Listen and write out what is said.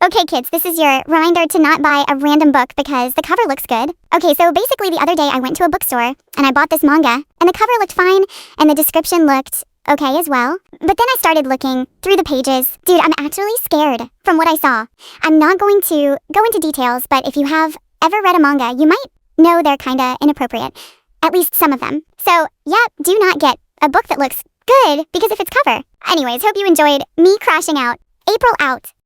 Okay, kids, this is your reminder to not buy a random book because the cover looks good. Okay, so basically the other day I went to a bookstore and I bought this manga, and the cover looked fine and the description looked okay as well. But then I started looking through the pages. Dude, I'm actually scared from what I saw. I'm not going to go into details, but if you have ever read a manga, you might know they're kinda inappropriate. At least some of them. So, yeah, do not get a book that looks good because of its cover. Anyways, hope you enjoyed me crashing out. April out.